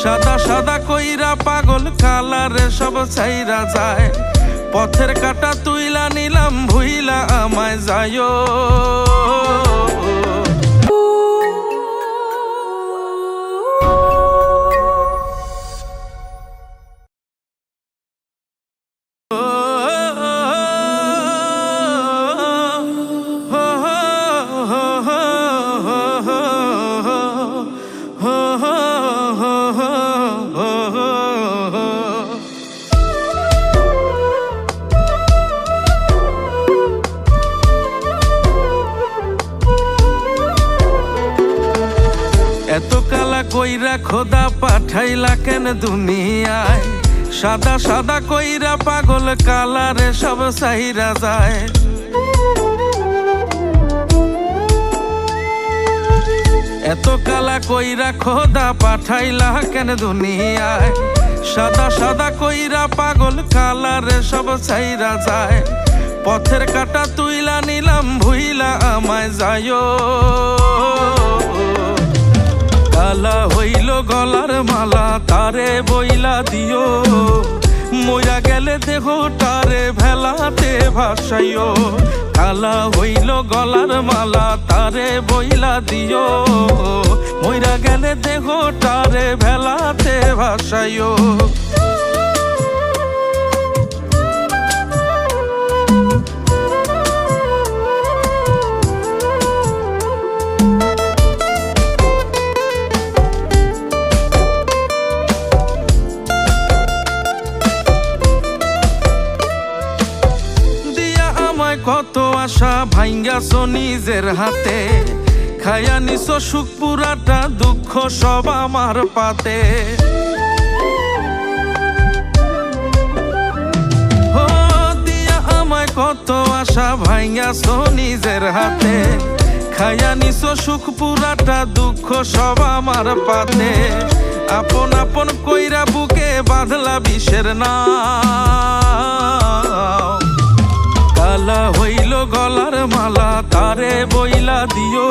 সাদা সাদা কইরা পাগল কালারে সব ছাইরা যায়। পথের কাটা তুইলা নিলাম ভুইলা আমায় যায়ো। এত কালা কইরা খোদা পাঠাইলা কেন দুনিয়ায়? সাদা সাদা কইরা পাগল কালারে সব সাইরা যায়। এত কালা কইরা খোদা পাঠাইলা কেন দুনিয়ায়? সাদা সাদা কইরা পাগল কালারে সব সাইরা যায়। পথের কাটা তুইলা নিলাম ভুইলা আমায় যায়ো। কালা হইল গলার মালা তারে বইলা দিও। মইরা গেলে দেহ তারে ভেলাতে ভাসাইও। কালা হইল গলার মালা তারে বইলা দিও। মইরা গেলে দেহ তারে ভেলাতে ভাসাইও। কত আশা ভাঙ্গাছো নিজের হাতে। খায়া নিছো সুখ পুরাটা দুঃখ সব আমার পাতে। ও দিয়া আমায় কত আশা ভাঙ্গাছো নিজের হাতে। খায়া নিছো সুখ পুরাটা দুঃখ সব আমার পাতে। আপন আপন কইরা বুকে বাঁধলা বিষের নাও। কালা হইল গলার মালা তারে বইলা দিও।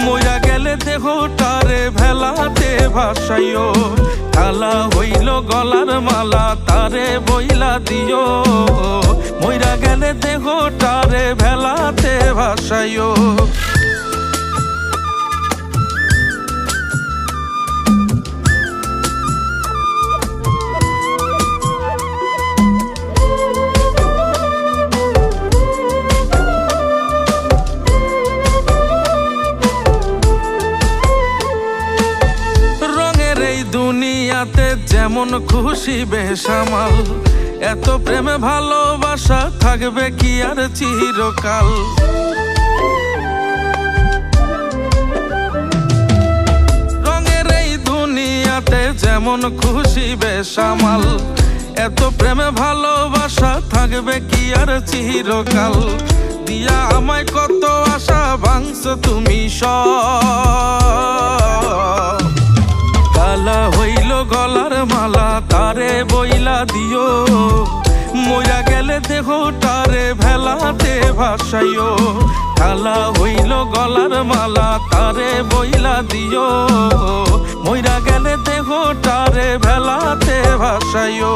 মইরা গেলে দেহ তারে ভেলাতে ভাসাইও। কালা হইল গলার মালা তারে বইলা দিও। মইরা গেলে দেহ তারে ভেলাতে ভাসাইও। দুনিয়াতে যেমন খুশি বেসামাল। এত প্রেমে ভালোবাসা থাকবে কি আর চিরকাল? রঙের এই দুনিয়াতে যেমন খুশি বেসামাল। এত প্রেমে ভালোবাসা থাকবে কি আর চিরকাল? দিয়া আমায় কত আশা ভাঙছো তুমি সব। কালা হইল গলার মালা তারে বইলা দিও। মইরা গেলে দেহ তারে ভেলাতে ভাসাইও। কালা হইল গলার মালা তারে বইলা দিও। মইরা গেলে দেহ তারে ভেলাতে ভাসাইও।